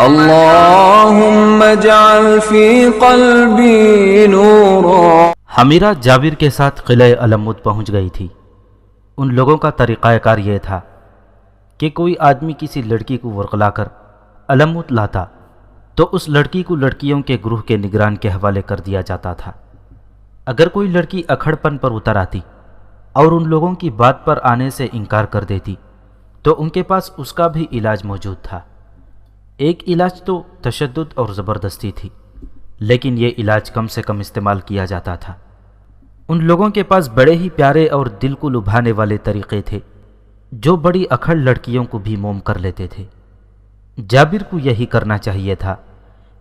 اللهم اجعل في قلبي نورا۔ حمیرہ جابر کے ساتھ قلعہ علمود پہنچ گئی تھی۔ ان لوگوں کا طریقہ کار یہ تھا کہ کوئی آدمی کسی لڑکی کو ورغلا کر علمود لاتا تو اس لڑکی کو لڑکیوں کے گروہ کے نگران کے حوالے کر دیا جاتا تھا۔ اگر کوئی لڑکی اکھڑ پن پر اتر آتی اور ان لوگوں کی بات پر آنے سے انکار کر دیتی تو ان کے پاس اس کا بھی علاج موجود تھا۔ ایک علاج تو تشدد اور زبردستی تھی، لیکن یہ علاج کم سے کم استعمال کیا جاتا تھا۔ ان لوگوں کے پاس بڑے ہی پیارے اور دل کو لبھانے والے طریقے تھے جو بڑی اکھڑ لڑکیوں کو بھی موم کر لیتے تھے۔ جابر کو یہی کرنا چاہیے تھا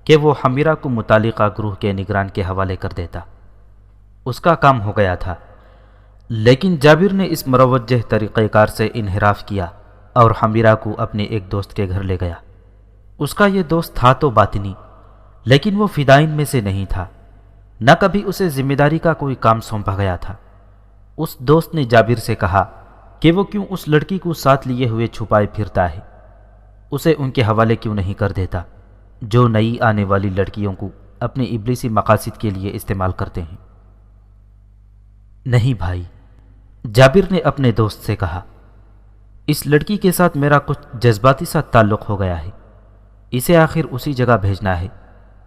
کہ وہ حمیرہ کو متعلقہ گروہ کے نگران کے حوالے کر دیتا۔ اس کا کام ہو گیا تھا، لیکن جابر نے اس مروجہ طریقہ کار سے انحراف کیا اور حمیرہ کو اپنے ایک دوست کے گھر لے گیا۔ اس کا یہ دوست تھا تو باطنی، لیکن وہ فدائین میں سے نہیں تھا، نہ کبھی اسے ذمہ داری کا کوئی کام سونپا گیا تھا۔ اس دوست نے جابر سے کہا کہ وہ کیوں اس لڑکی کو ساتھ لیے ہوئے چھپائے پھرتا ہے، اسے ان کے حوالے کیوں نہیں کر دیتا جو نئی آنے والی لڑکیوں کو اپنے ابلیسی مقاصد کے لیے استعمال کرتے ہیں۔ نہیں بھائی، جابر نے اپنے دوست سے کہا، اس لڑکی کے ساتھ میرا کچھ جذباتی سا تعلق ہو گیا ہے، اسے آخر اسی جگہ بھیجنا ہے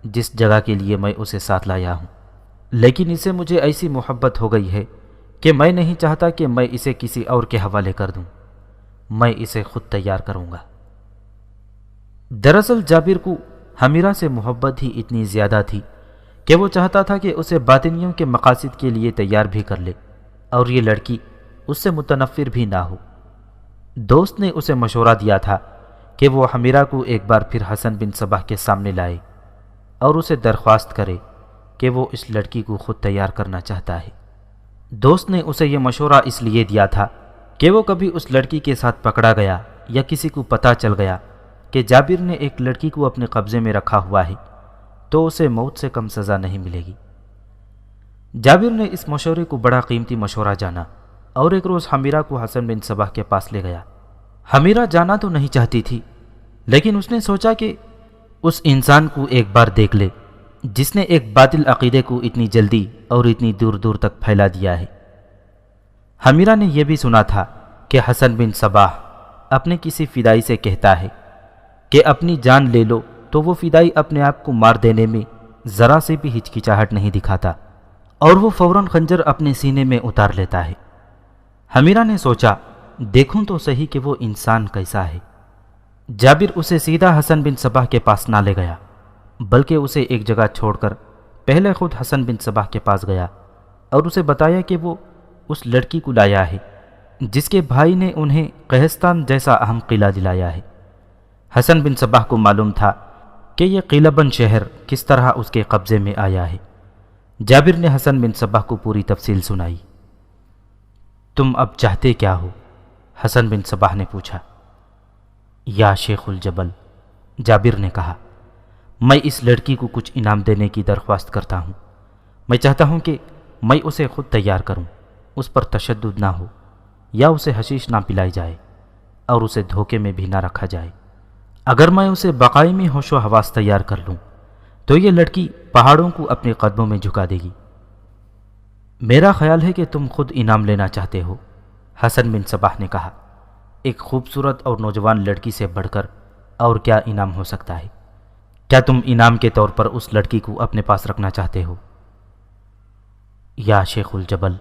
جس جگہ کے لیے میں اسے ساتھ لایا ہوں، لیکن اسے مجھے ایسی محبت ہو گئی ہے کہ میں نہیں چاہتا کہ میں اسے کسی اور کے حوالے کر دوں، میں اسے خود تیار کروں گا۔ دراصل جابر کو حمیرہ سے محبت ہی اتنی زیادہ تھی کہ وہ چاہتا تھا کہ اسے باطنیوں کے مقاصد کے لیے تیار بھی کر لے اور یہ لڑکی اس سے متنفر بھی نہ ہو۔ دوست نے اسے مشورہ دیا تھا کہ وہ حمیرہ کو ایک بار پھر حسن بن صباح کے سامنے لائے اور اسے درخواست کرے کہ وہ اس لڑکی کو خود تیار کرنا چاہتا ہے۔ دوست نے اسے یہ مشورہ اس لیے دیا تھا کہ وہ کبھی اس لڑکی کے ساتھ پکڑا گیا یا کسی کو پتہ چل گیا کہ جابر نے ایک لڑکی کو اپنے قبضے میں رکھا ہوا ہے تو اسے موت سے کم سزا نہیں ملے گی۔ جابر نے اس مشورے کو بڑا قیمتی مشورہ جانا اور ایک روز حمیرہ کو حسن بن صباح کے پاس لے گیا۔ حمیرہ جانا تو نہیں چاہتی تھی، لیکن اس نے سوچا کہ اس انسان کو ایک بار دیکھ لے جس نے ایک باطل عقیدے کو اتنی جلدی اور اتنی دور دور تک پھیلا دیا ہے۔ حمیرہ نے یہ بھی سنا تھا کہ حسن بن صباح اپنے کسی فدائی سے کہتا ہے کہ اپنی جان لے لو، تو وہ فدائی اپنے آپ کو مار دینے میں ذرا سے بھی ہچکچاہٹ نہیں دکھاتا اور وہ فوراً خنجر اپنے سینے میں اتار لیتا ہے۔ حمیرہ نے سوچا دیکھوں تو صحیح کہ وہ انسان کیسا ہے۔ جابر اسے سیدھا حسن بن صباح کے پاس نہ لے گیا، بلکہ اسے ایک جگہ چھوڑ کر پہلے خود حسن بن صباح کے پاس گیا اور اسے بتایا کہ وہ اس لڑکی کو لایا ہے جس کے بھائی نے انہیں قہستان جیسا اہم قلعہ دلایا ہے۔ حسن بن صباح کو معلوم تھا کہ یہ قلعہ بند شہر کس طرح اس کے قبضے میں آیا ہے۔ جابر نے حسن بن صباح کو پوری تفصیل سنائی۔ تم اب چاہتے کیا ہو؟ حسن بن صباح نے پوچھا۔ یا شیخ الجبل، جابر نے کہا، میں اس لڑکی کو کچھ انعام دینے کی درخواست کرتا ہوں۔ میں چاہتا ہوں کہ میں اسے خود تیار کروں، اس پر تشدد نہ ہو یا اسے حشیش نہ پلائی جائے اور اسے دھوکے میں بھی نہ رکھا جائے۔ اگر میں اسے باقاعدگی ہوش و حواس تیار کر لوں تو یہ لڑکی پہاڑوں کو اپنے قدموں میں جھکا دے گی۔ میرا خیال ہے کہ تم خود انعام لینا چاہتے ہو، حسن بن صباح نے کہا۔ ایک خوبصورت اور نوجوان لڑکی سے بڑھ کر اور کیا انعام ہو سکتا ہے؟ کیا تم انعام کے طور پر اس لڑکی کو اپنے پاس رکھنا چاہتے ہو؟ یا شیخ الجبل،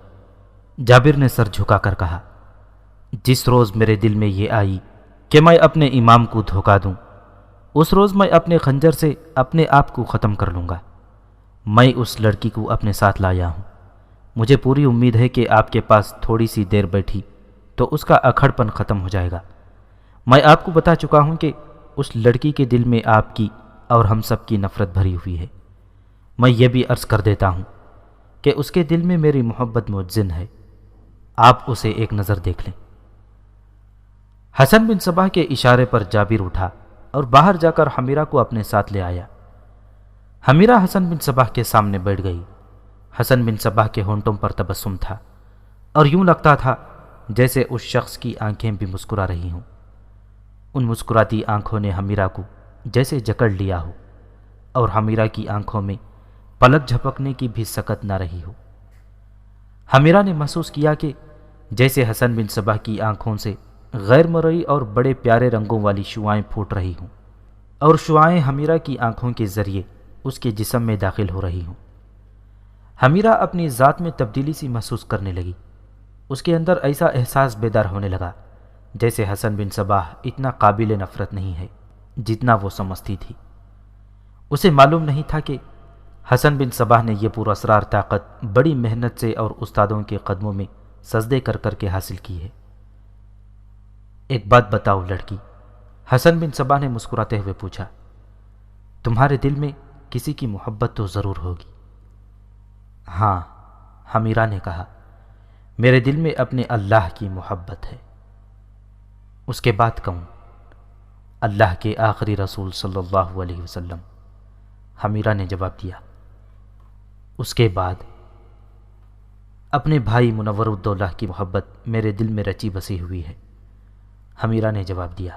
جابر نے سر جھکا کر کہا، جس روز میرے دل میں یہ آئی کہ میں اپنے امام کو دھوکا دوں، اس روز میں اپنے خنجر سے اپنے آپ کو ختم کر لوں گا۔ میں اس لڑکی کو اپنے ساتھ لایا ہوں، مجھے پوری امید ہے کہ آپ کے پاس تھوڑی سی دیر بیٹھی تو اس کا اکھڑ پن ختم ہو جائے گا۔ میں آپ کو بتا چکا ہوں کہ اس لڑکی کے دل میں آپ کی اور ہم سب کی نفرت بھری ہوئی ہے۔ میں یہ بھی عرض کر دیتا ہوں کہ اس کے دل میں میری محبت مجزن ہے، آپ اسے ایک نظر دیکھ لیں۔ حسن بن صباح کے اشارے پر جابر اٹھا اور باہر جا کر حمیرہ کو اپنے ساتھ لے آیا۔ حمیرہ حسن بن صباح کے سامنے بیٹھ گئی۔ حسن بن صباح کے ہونٹوں پر تبسم تھا اور یوں لگتا تھا جیسے اس شخص کی آنکھیں بھی مسکرا رہی ہوں۔ ان مسکراتی آنکھوں نے حمیرہ کو جیسے جکڑ لیا ہو، اور حمیرہ کی آنکھوں میں پلک جھپکنے کی بھی سکت نہ رہی ہو۔ حمیرہ نے محسوس کیا کہ جیسے حسن بن صباح کی آنکھوں سے غیر مرئی اور بڑے پیارے رنگوں والی شعاعیں پھوٹ رہی ہوں، اور شعاعیں حمیرہ کی آنکھوں کے ذریعے اس کے جسم میں داخل ہو رہی ہوں۔ حمیرہ اپنی ذات میں تبدیلی سی محسوس کرنے لگی۔ اس کے اندر ایسا احساس بیدار ہونے لگا جیسے حسن بن صباح اتنا قابل نفرت نہیں ہے جتنا وہ سمجھتی تھی۔ اسے معلوم نہیں تھا کہ حسن بن صباح نے یہ پراسرار طاقت بڑی محنت سے اور استادوں کے قدموں میں سجدے کر کر کے حاصل کی ہے۔ ایک بات بتاؤ لڑکی، حسن بن صباح نے مسکراتے ہوئے پوچھا، تمہارے دل میں کسی کی محبت تو ضرور ہوگی؟ ہاں، حمیرہ نے کہا، میرے دل میں اپنے اللہ کی محبت ہے۔ اس کے بعد کون؟ اللہ کے آخری رسول صلی اللہ علیہ وسلم، حمیرہ نے جواب دیا۔ اس کے بعد اپنے بھائی منور الدولہ کی محبت میرے دل میں رچی بسی ہوئی ہے، حمیرہ نے جواب دیا۔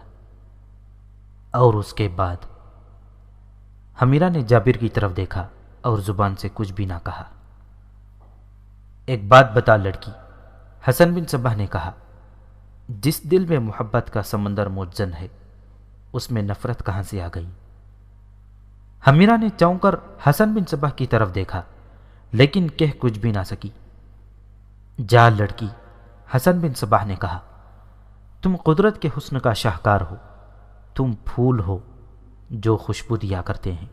اور اس کے بعد؟ حمیرہ نے جابر کی طرف دیکھا اور زبان سے کچھ بھی نہ کہا۔ ایک بات بتا لڑکی، حسن بن صباح نے کہا، جس دل میں محبت کا سمندر موجزن ہے اس میں نفرت کہاں سے آ گئی؟ حمیرہ نے چونک کر حسن بن صباح کی طرف دیکھا لیکن کہہ کچھ بھی نہ سکی۔ جا لڑکی، حسن بن صباح نے کہا، تم قدرت کے حسن کا شاہکار ہو، تم پھول ہو جو خوشبو دیا کرتے ہیں،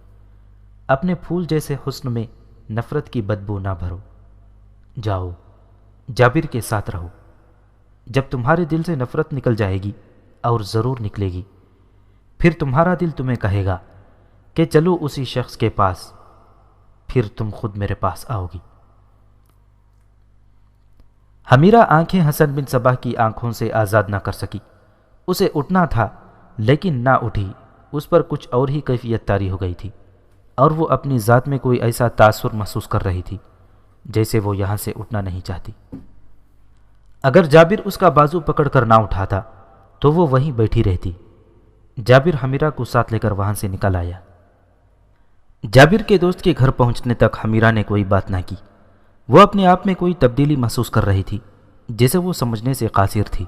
اپنے پھول جیسے حسن میں نفرت کی بدبو نہ بھرو۔ جاؤ، جابر کے ساتھ رہو، جب تمہارے دل سے نفرت نکل جائے گی، اور ضرور نکلے گی، پھر تمہارا دل تمہیں کہے گا کہ چلو اسی شخص کے پاس، پھر تم خود میرے پاس آؤ گی۔ حمیرہ آنکھیں حسن بن صباح کی آنکھوں سے آزاد نہ کر سکی۔ اسے اٹھنا تھا لیکن نہ اٹھی، اس پر کچھ اور ہی کیفیت طاری ہو گئی تھی، اور وہ اپنی ذات میں کوئی ایسا تاثر محسوس کر رہی تھی جیسے وہ یہاں سے اٹھنا نہیں چاہتی۔ اگر جابر اس کا بازو پکڑ کر نہ اٹھاتا تو وہ وہیں بیٹھی رہتی۔ جابر حمیرہ کو ساتھ لے کر وہاں سے نکل آیا۔ جابر کے دوست کے گھر پہنچنے تک حمیرہ نے کوئی بات نہ کی۔ وہ اپنے آپ میں کوئی تبدیلی محسوس کر رہی تھی جسے وہ سمجھنے سے قاصر تھی۔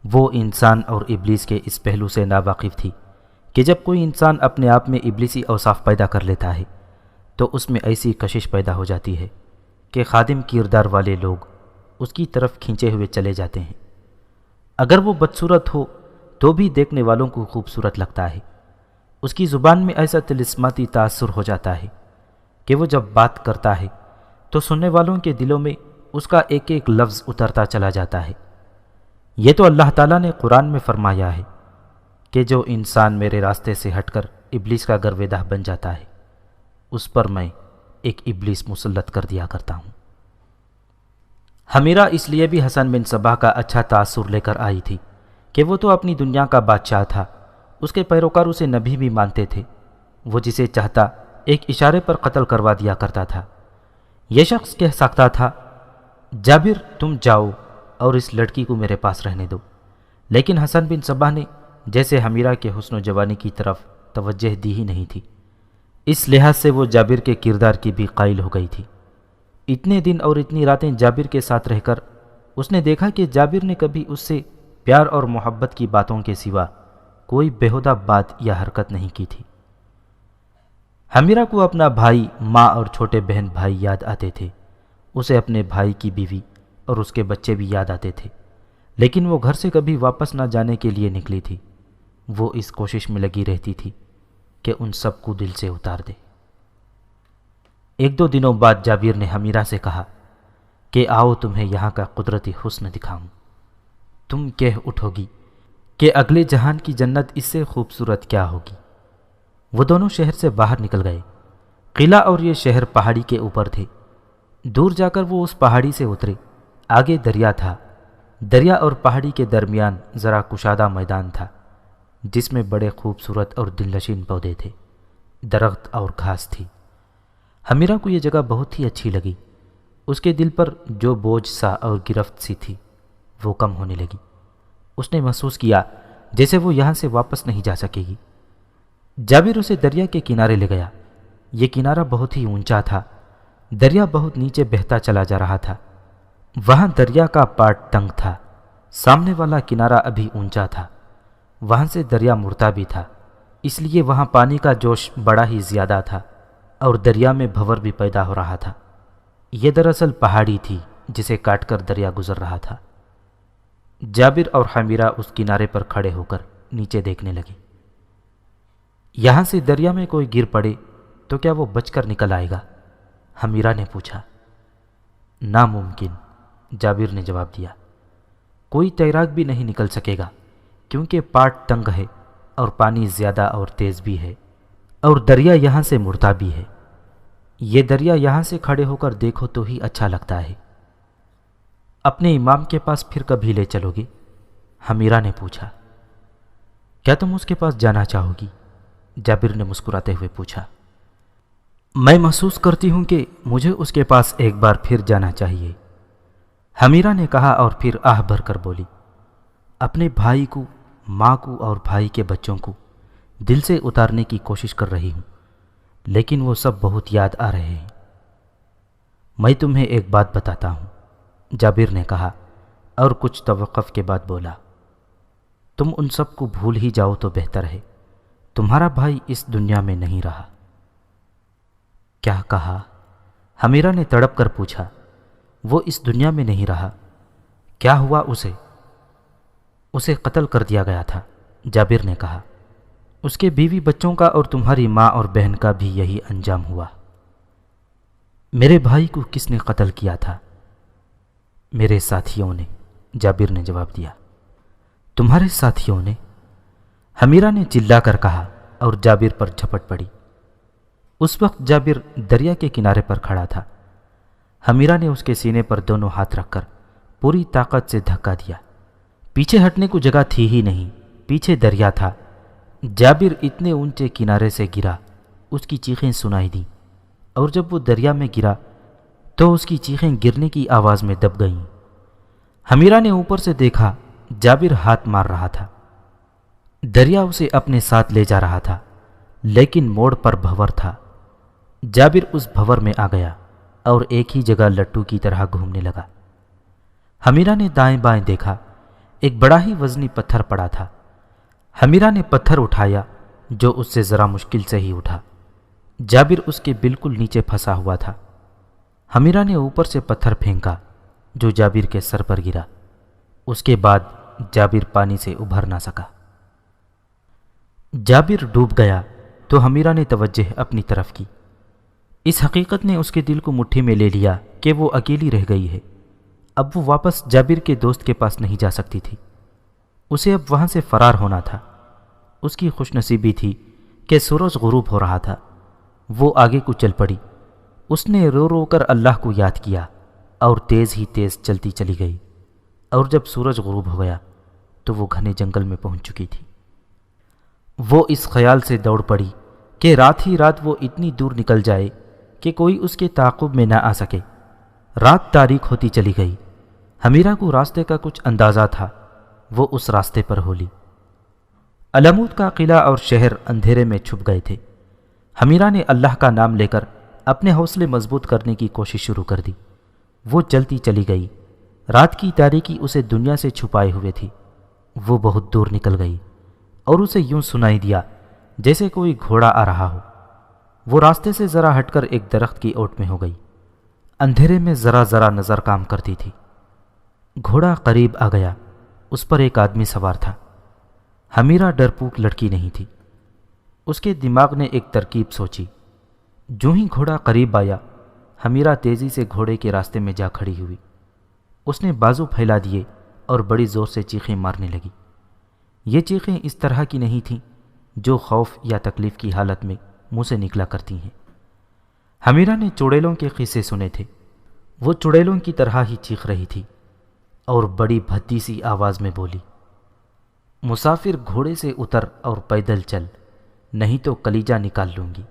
وہ انسان اور ابلیس کے اس پہلو سے ناواقف تھی کہ جب کوئی انسان اپنے آپ میں ابلیسی اوصاف پیدا کر لیتا ہے تو اس میں ایسی کشش پیدا ہو جاتی ہے کہ خادم کردار والے لوگ اس کی طرف کھینچے ہوئے چلے جاتے ہیں۔ اگر وہ بدصورت ہو تو بھی دیکھنے والوں کو خوبصورت لگتا ہے۔ اس کی زبان میں ایسا طلسماتی تاثر ہو جاتا ہے کہ وہ جب بات کرتا ہے تو سننے والوں کے دلوں میں اس کا ایک ایک لفظ اترتا چلا جاتا ہے۔ یہ تو اللہ تعالیٰ نے قرآن میں فرمایا ہے کہ جو انسان میرے راستے سے ہٹ کر ابلیس کا گرویدہ بن جاتا ہے اس پر میں ایک ابلیس مسلط کر دیا کرتا ہوں۔ حمیرہ اس لیے بھی حسن بن صباح کا اچھا تاثر لے کر آئی تھی کہ وہ تو اپنی دنیا کا بادشاہ تھا، اس کے پیروکار اسے نبی بھی مانتے تھے۔ وہ جسے چاہتا ایک اشارے پر قتل کروا دیا کرتا تھا۔ یہ شخص کہہ سکتا تھا، جابر تم جاؤ اور اس لڑکی کو میرے پاس رہنے دو، لیکن حسن بن صباح نے جیسے حمیرہ کے حسن و جوانی کی طرف توجہ دی ہی نہیں تھی، اس لحاظ سے وہ جابر کے کردار کی بھی قائل ہو گئی تھی۔ اتنے دن اور اتنی راتیں جابر کے ساتھ رہ کر اس نے دیکھا کہ جابر نے کبھی اس سے پیار اور محبت کی باتوں کے سوا کوئی بیہودہ بات یا حرکت نہیں کی تھی۔ حمیرہ کو اپنا بھائی، ماں اور چھوٹے بہن بھائی یاد آتے تھے۔ اسے اپنے بھائی کی بیوی اور اس کے بچے بھی یاد آتے تھے، لیکن وہ گھر سے کبھی واپس نہ جانے کے لیے نکلی تھی۔ وہ اس کوشش میں لگی رہتی تھی کہ ان سب کو دل سے اتار دے۔ ایک دو دنوں بعد جابر نے حمیرہ سے کہا کہ آؤ تمہیں یہاں کا قدرتی حسن دکھاؤں۔ تم کہہ اٹھو گی کہ اگلے جہان کی جنت اس سے خوبصورت کیا ہوگی۔ وہ دونوں شہر سے باہر نکل گئے۔ قلعہ اور یہ شہر پہاڑی کے اوپر تھے۔ دور جا کر وہ اس پہاڑی سے اترے۔ آگے دریا تھا۔ دریا اور پہاڑی کے درمیان ذرا کشادہ میدان تھا جس میں بڑے خوبصورت اور دلنشین پودے تھے، درخت اور گھاس تھی۔ حمیرہ کو یہ جگہ بہت ہی اچھی لگی۔ اس کے دل پر جو بوجھ سا اور گرفت سی تھی وہ کم ہونے لگی۔ اس نے محسوس کیا جیسے وہ یہاں سے واپس نہیں جا سکے گی۔ جابر اسے دریا کے کنارے لے گیا۔ یہ کنارہ بہت ہی اونچا تھا، دریا بہت نیچے بہتا چلا جا رہا تھا۔ وہاں دریا کا پارٹ تنگ تھا، سامنے والا کنارہ ابھی اونچا تھا، وہاں سے دریا مڑتا بھی تھا، اس لیے وہاں پانی کا جوش بڑا ہی زیادہ تھا اور دریا میں بھنور بھی پیدا ہو رہا تھا۔ یہ دراصل پہاڑی تھی جسے کاٹ کر دریا گزر رہا تھا۔ جابر اور حمیرہ اس کنارے پر کھڑے ہو کر نیچے دیکھنے لگے۔ یہاں سے دریا میں کوئی گر پڑے تو کیا وہ بچ کر نکل آئے گا؟ حمیرہ نے پوچھا۔ ناممکن، جابر نے جواب دیا۔ کوئی تیراک بھی نہیں نکل سکے گا کیونکہ پارٹ تنگ ہے اور پانی زیادہ اور تیز بھی ہے، اور دریا یہاں سے مڑتا بھی ہے۔ یہ دریا یہاں سے کھڑے ہو کر دیکھو تو ہی اچھا لگتا ہے۔ اپنے امام کے پاس پھر کبھی لے چلو گے؟ حمیرہ نے پوچھا۔ کیا تم اس کے پاس جانا چاہو گی؟ جابر نے مسکراتے ہوئے پوچھا۔ میں محسوس کرتی ہوں کہ مجھے اس کے پاس ایک بار پھر جانا چاہیے، حمیرہ نے کہا اور پھر آہ بھر کر بولی۔ اپنے بھائی کو، ماں کو اور بھائی کے بچوں کو دل سے اتارنے کی کوشش کر رہی ہوں، لیکن وہ سب بہت یاد آ رہے ہیں۔ میں تمہیں ایک بات بتاتا ہوں، جابر نے کہا اور کچھ توقف کے بعد بولا۔ تم ان سب کو بھول ہی جاؤ تو بہتر ہے، تمہارا بھائی اس دنیا میں نہیں رہا۔ کیا کہا؟ حمیرہ نے تڑپ کر پوچھا۔ وہ اس دنیا میں نہیں رہا؟ کیا ہوا اسے؟ اسے قتل کر دیا گیا تھا، جابر نے کہا۔ اس کے بیوی بچوں کا اور تمہاری ماں اور بہن کا بھی یہی انجام ہوا۔ میرے بھائی کو کس نے قتل کیا تھا؟ میرے ساتھیوں نے، جابر نے جواب دیا۔ تمہارے ساتھیوں نے؟ حمیرہ نے چلا کر کہا اور جابر پر جھپٹ پڑی۔ اس وقت جابر دریا کے کنارے پر کھڑا تھا۔ حمیرہ نے اس کے سینے پر دونوں ہاتھ رکھ کر پوری طاقت سے دھکا دیا۔ پیچھے ہٹنے کو جگہ تھی ہی نہیں، پیچھے دریا تھا۔ جابر اتنے اونچے کنارے سے گرا، اس کی چیخیں سنائی دیں، اور جب وہ دریا میں گرا تو اس کی چیخیں گرنے کی آواز میں دب گئیں۔ حمیرہ نے اوپر سے دیکھا، جابر ہاتھ مار رہا تھا۔ دریا اسے اپنے ساتھ لے جا رہا تھا، لیکن موڑ پر بھنور تھا۔ جابر اس بھنور میں آ گیا اور ایک ہی جگہ لٹو کی طرح گھومنے لگا۔ حمیرہ نے دائیں بائیں دیکھا، ایک بڑا ہی وزنی پتھر پڑا تھا۔ حمیرہ نے پتھر اٹھایا جو اس سے ذرا مشکل سے ہی اٹھا۔ جابر اس کے بالکل نیچے پھنسا ہوا تھا۔ حمیرہ نے اوپر سے پتھر پھینکا جو جابر کے سر پر گرا۔ اس کے بعد جابر پانی سے ابھر نہ سکا۔ جابر ڈوب گیا تو حمیرہ نے توجہ اپنی طرف کی۔ اس حقیقت نے اس کے دل کو مٹھی میں لے لیا کہ وہ اکیلی رہ گئی ہے۔ اب وہ واپس جابر کے دوست کے پاس نہیں جا سکتی تھی، اسے اب وہاں سے فرار ہونا تھا۔ اس کی خوش نصیبی تھی کہ سورج غروب ہو رہا تھا۔ وہ آگے کو چل پڑی۔ اس نے رو رو کر اللہ کو یاد کیا اور تیز ہی تیز چلتی چلی گئی، اور جب سورج غروب ہو گیا تو وہ گھنے جنگل میں پہنچ چکی تھی۔ وہ اس خیال سے دوڑ پڑی کہ رات ہی رات وہ اتنی دور نکل جائے کہ کوئی اس کے تعاقب میں نہ آ سکے۔ رات تاریک ہوتی چلی گئی۔ حمیرہ کو راستے کا کچھ اندازہ تھا، وہ اس راستے پر ہو لی۔ علمود کا قلعہ اور شہر اندھیرے میں چھپ گئے تھے۔ حمیرہ نے اللہ کا نام لے کر اپنے حوصلے مضبوط کرنے کی کوشش شروع کر دی۔ وہ چلتی چلی گئی۔ رات کی تاریکی اسے دنیا سے چھپائے ہوئے تھی۔ وہ بہت دور نکل گئی اور اسے یوں سنائی دیا جیسے کوئی گھوڑا آ رہا ہو۔ وہ راستے سے ذرا ہٹ کر ایک درخت کی اوٹ میں ہو گئی۔ اندھیرے میں ذرا ذرا نظر کام کرتی تھی۔ گھوڑا قریب آ گیا، اس پر ایک آدمی سوار تھا۔ حمیرہ ڈرپوک لڑکی نہیں تھی۔ اس کے دماغ نے ایک ترکیب سوچی۔ جو ہی گھوڑا قریب آیا، حمیرہ تیزی سے گھوڑے کے راستے میں جا کھڑی ہوئی۔ اس نے بازو پھیلا دیے اور بڑی زور سے چیخیں مارنے لگی۔ یہ چیخیں اس طرح کی نہیں تھیں جو خوف یا تکلیف کی حالت میں منہ سے نکلا کرتی ہیں۔ حمیرہ نے چڑیلوں کے قصے سنے تھے۔ وہ چڑیلوں کی طرح ہی چیخ رہی تھی اور بڑی بھدی سی آواز میں بولی، مسافر گھوڑے سے اتر اور پیدل چل، نہیں تو کلیجہ نکال لوں گی۔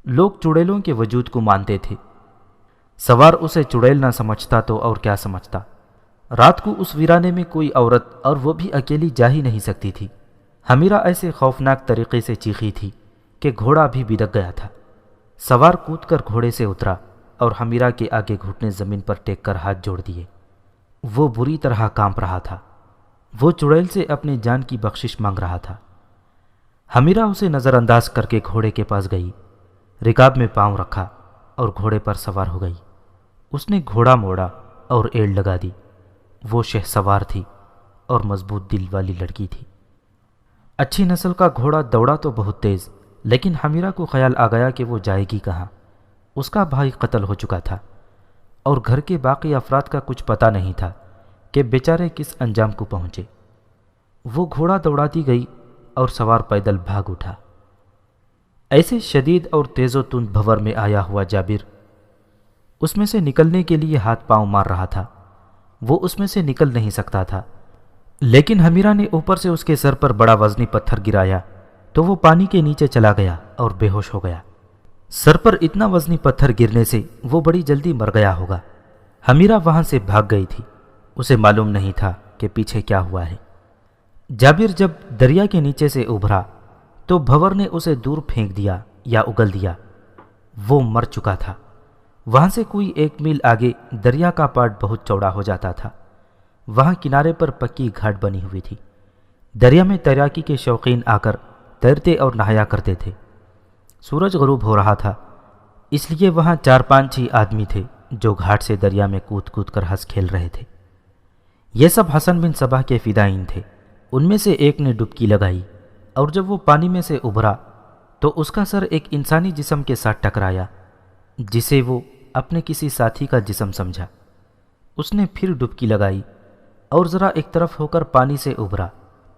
لوگ چڑیلوں کے وجود کو مانتے تھے۔ سوار اسے چڑیل نہ سمجھتا تو اور کیا سمجھتا۔ رات کو اس ویرانے میں کوئی عورت، اور وہ بھی اکیلی، جا ہی نہیں سکتی تھی۔ ہمیرا ایسے خوفناک طریقے سے چیخی تھی کہ گھوڑا بھی بدک گیا تھا۔ سوار کود کر گھوڑے سے اترا اور ہمیرا کے آگے گھٹنے زمین پر ٹیک کر ہاتھ جوڑ دیے۔ وہ بری طرح کانپ رہا تھا۔ وہ چڑیل سے اپنی جان کی بخشش مانگ رہا تھا۔ ہمیرا اسے نظر انداز کر کے گھوڑے کے پاس گئی، رکاب میں پاؤں رکھا اور گھوڑے پر سوار ہو گئی۔ اس نے گھوڑا موڑا اور ایڑ لگا دی۔ وہ شہ سوار تھی اور مضبوط دل والی لڑکی تھی۔ اچھی نسل کا گھوڑا دوڑا تو بہت تیز، لیکن ہمیرا کو خیال آ گیا کہ وہ جائے گی کہاں۔ اس کا بھائی قتل ہو چکا تھا اور گھر کے باقی افراد کا کچھ پتہ نہیں تھا کہ بیچارے کس انجام کو پہنچے۔ وہ گھوڑا دوڑاتی گئی اور سوار پیدل بھاگ اٹھا۔ ایسے شدید اور تیز و تند بھور میں آیا ہوا جابر اس میں سے نکلنے کے لیے ہاتھ پاؤں مار رہا تھا۔ وہ اس میں سے نکل نہیں سکتا تھا، لیکن ہمیرا نے اوپر سے اس کے سر پر بڑا وزنی پتھر گرایا تو وہ پانی کے نیچے چلا گیا اور بے ہوش ہو گیا۔ سر پر اتنا وزنی پتھر گرنے سے وہ بڑی جلدی مر گیا ہوگا۔ ہمیرا وہاں سے بھاگ گئی تھی۔ اسے معلوم نہیں تھا کہ پیچھے کیا ہوا ہے۔ جابر جب دریا کے نیچے سے ابھرا تو بھور نے اسے دور پھینک دیا یا اگل دیا۔ وہ مر چکا تھا۔ وہاں سے کوئی 1 میل آگے دریا کا پاٹ بہت چوڑا ہو جاتا تھا۔ وہاں کنارے پر پکی گھاٹ بنی ہوئی تھی۔ دریا میں تیراکی کے شوقین آ کر تیرتے اور نہایا کرتے تھے۔ سورج غروب ہو رہا تھا، اس لیے وہاں 4-5 آدمی تھے جو گھاٹ سے دریا میں کود کود کر ہنس کھیل رہے تھے۔ یہ سب حسن بن صباح کے فدائین تھے۔ ان میں سے ایک نے ڈبکی لگائی اور جب وہ پانی میں سے ابھرا تو اس کا سر ایک انسانی جسم کے ساتھ ٹکرایا جسے وہ اپنے کسی ساتھی کا جسم سمجھا۔ اس نے پھر ڈبکی لگائی اور ذرا ایک طرف ہو کر پانی سے ابھرا،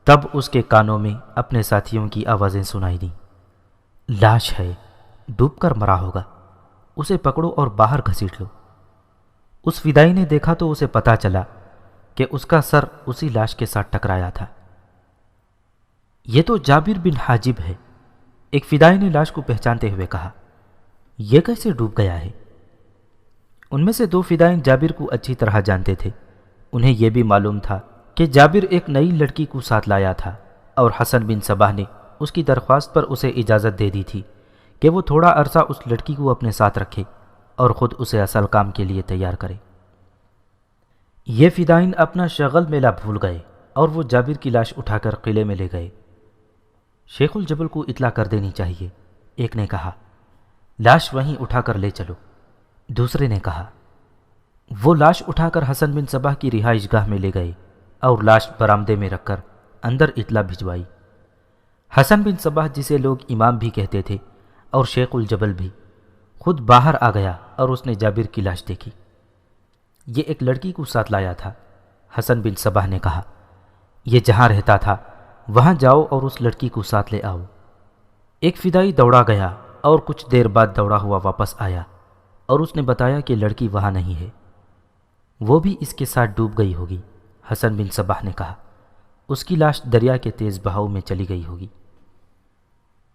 تب اس کے کانوں میں اپنے ساتھیوں کی آوازیں سنائی دیں۔ لاش ہے، ڈوب کر مرا ہوگا، اسے پکڑو اور باہر گھسیٹ لو۔ اس فدائی نے دیکھا تو اسے پتا چلا کہ اس کا سر اسی لاش کے ساتھ ٹکرایا تھا۔ یہ تو جابر بن حاجب ہے، ایک فدائی نے لاش کو پہچانتے ہوئے کہا۔ یہ کیسے ڈوب گیا ہے؟ ان میں سے 2 فدائین جابر کو اچھی طرح جانتے تھے۔ انہیں یہ بھی معلوم تھا کہ جابر ایک نئی لڑکی کو ساتھ لایا تھا اور حسن بن صباح نے اس کی درخواست پر اسے اجازت دے دی تھی کہ وہ تھوڑا عرصہ اس لڑکی کو اپنے ساتھ رکھے اور خود اسے اصل کام کے لیے تیار کرے۔ یہ فدائین اپنا شغل میلہ بھول گئے اور وہ جابر کی لاش اٹھا کر قلعے میں لے گئے۔ شیخ الجبل کو اطلاع کر دینی چاہیے، ایک نے کہا۔ لاش وہیں اٹھا کر لے چلو، دوسرے نے کہا۔ وہ لاش اٹھا کر حسن بن صباح کی رہائش گاہ میں لے گئے اور لاش برآمدے میں رکھ کر اندر اطلاع بھجوائی۔ حسن بن صباح، جسے لوگ امام بھی کہتے تھے اور شیخ الجبل بھی، خود باہر آ گیا اور اس نے جابر کی لاش دیکھی۔ یہ ایک لڑکی کو ساتھ لایا تھا۔ حسن بن صباح نے کہا، یہ جہاں رہتا تھا وہاں جاؤ اور اس لڑکی کو ساتھ لے آؤ۔ ایک فدائی دوڑا گیا اور کچھ دیر بعد دوڑا ہوا واپس آیا اور اس نے بتایا کہ لڑکی وہاں نہیں ہے، وہ بھی اس کے ساتھ ڈوب گئی ہوگی۔ حسن بن صباح نے کہا، اس کی لاش دریا کے تیز بہاؤ میں چلی گئی ہوگی۔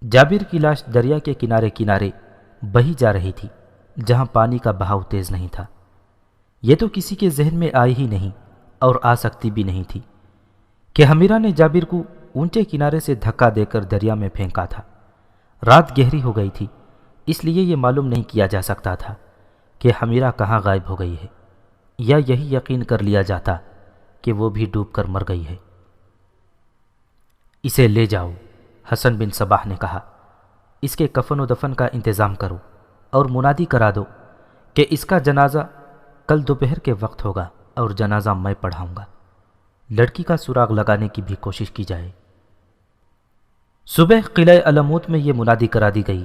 جابر کی لاش دریا کے کنارے کنارے بہی جا رہی تھی جہاں پانی کا بہاؤ تیز نہیں تھا۔ یہ تو کسی کے ذہن میں آئی ہی نہیں اور آ سکتی بھی نہیں تھی کہ ہمیرا نے جابر کو اونچے کنارے سے دھکا دے کر دریا میں پھینکا تھا۔ رات گہری ہو گئی تھی، اس لیے یہ معلوم نہیں کیا جا سکتا تھا کہ ہمیرا کہاں غائب ہو گئی ہے، یا یہی یقین کر لیا جاتا کہ وہ بھی ڈوب کر مر گئی ہے۔ اسے لے جاؤ، حسن بن صباح نے کہا۔ اس کے کفن و دفن کا انتظام کرو اور منادی کرا دو کہ اس کا جنازہ کل دوپہر کے وقت ہوگا اور جنازہ میں پڑھاؤں گا۔ لڑکی کا سراغ لگانے کی بھی کوشش کی جائے۔ صبح قلعہ علموت میں یہ منادی کرا دی گئی